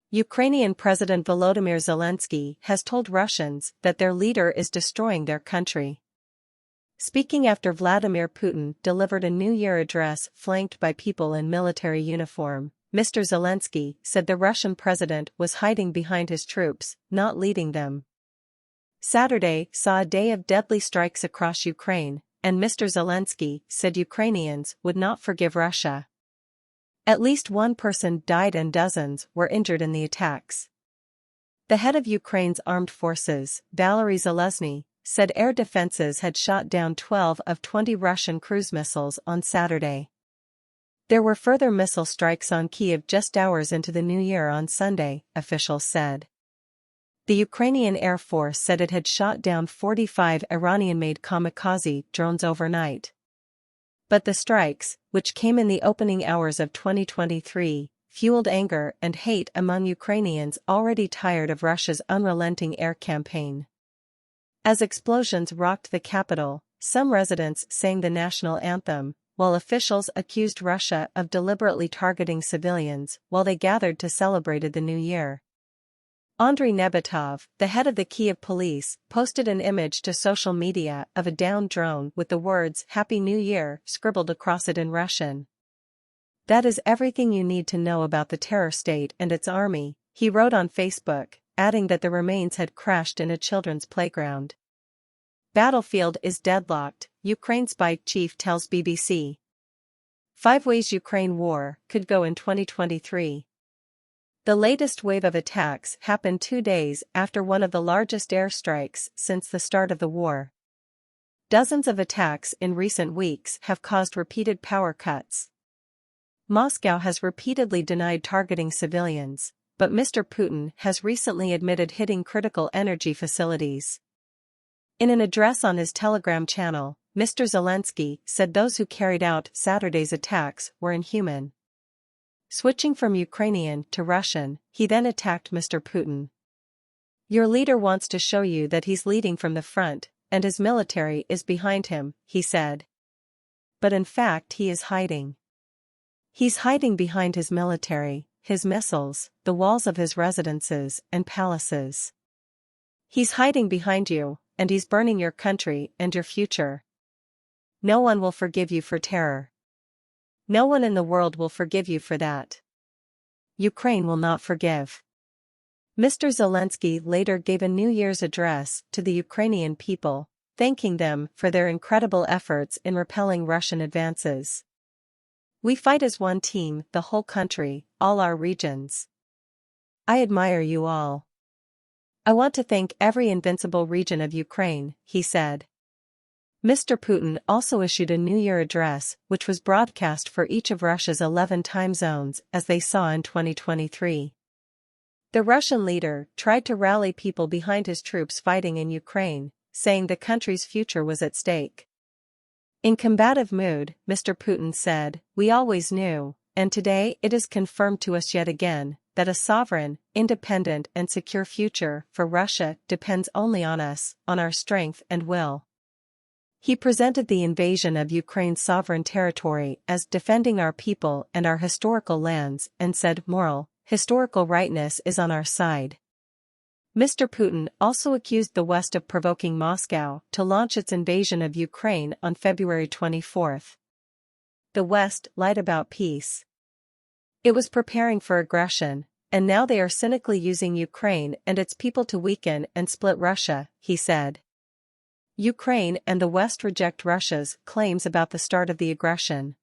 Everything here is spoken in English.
Ukrainian President Volodymyr Zelensky has told Russians that their leader is destroying their country. Speaking after Vladimir Putin delivered a New Year address flanked by people in military uniform, Mr. Zelensky said the Russian president was hiding behind his troops, not leading them. Saturday saw a day of deadly strikes across Ukraine, and Mr. Zelensky said Ukrainians would not forgive Russia. At least one person died and dozens were injured in the attacks. The head of Ukraine's armed forces, Valery Zelensky, said air defenses had shot down 12 of 20 Russian cruise missiles on Saturday. There were further missile strikes on Kyiv just hours into the new year on Sunday, officials said. The Ukrainian Air Force said it had shot down 45 Iranian-made kamikaze drones overnight. But the strikes, which came in the opening hours of 2023, fueled anger and hate among Ukrainians already tired of Russia's unrelenting air campaign. As explosions rocked the capital, some residents sang the national anthem, while officials accused Russia of deliberately targeting civilians while they gathered to celebrate the new year. Andriy Nebetov, the head of the Kyiv police, posted an image to social media of a downed drone with the words "Happy New Year" scribbled across it in Russian. "That is everything you need to know about the terror state and its army," he wrote on Facebook, adding that the remains had crashed in a children's playground. Battlefield is deadlocked, Ukraine spy chief tells BBC. 5 ways Ukraine war could go in 2023. The latest wave of attacks happened 2 days after one of the largest airstrikes since the start of the war. Dozens of attacks in recent weeks have caused repeated power cuts. Moscow has repeatedly denied targeting civilians, but Mr. Putin has recently admitted hitting critical energy facilities. In an address on his Telegram channel, Mr. Zelensky said those who carried out Saturday's attacks were inhuman. Switching from Ukrainian to Russian, he then attacked Mr. Putin. "Your leader wants to show you that he's leading from the front, and his military is behind him," he said. But in fact he is hiding. He's hiding behind his military, his missiles, the walls of his residences and palaces. He's hiding behind you, and he's burning your country and your future. No one will forgive you for terror. No one in the world will forgive you for that. Ukraine will not forgive. Mr. Zelensky later gave a New Year's address to the Ukrainian people, thanking them for their incredible efforts in repelling Russian advances. "We fight as one team, the whole country, all our regions. I admire you all. I want to thank every invincible region of Ukraine," he said. Mr. Putin also issued a New Year address, which was broadcast for each of Russia's 11 time zones as they saw in 2023. The Russian leader tried to rally people behind his troops fighting in Ukraine, saying the country's future was at stake. In combative mood, Mr. Putin said, "We always knew, and today it is confirmed to us yet again, that a sovereign, independent and secure future for Russia depends only on us, on our strength and will." He presented the invasion of Ukraine's sovereign territory as defending our people and our historical lands and said historical rightness is on our side. Mr. Putin also accused the West of provoking Moscow to launch its invasion of Ukraine on February 24. The West lied about peace. It was preparing for aggression, and now they are cynically using Ukraine and its people to weaken and split Russia, he said. Ukraine and the West reject Russia's claims about the start of the aggression.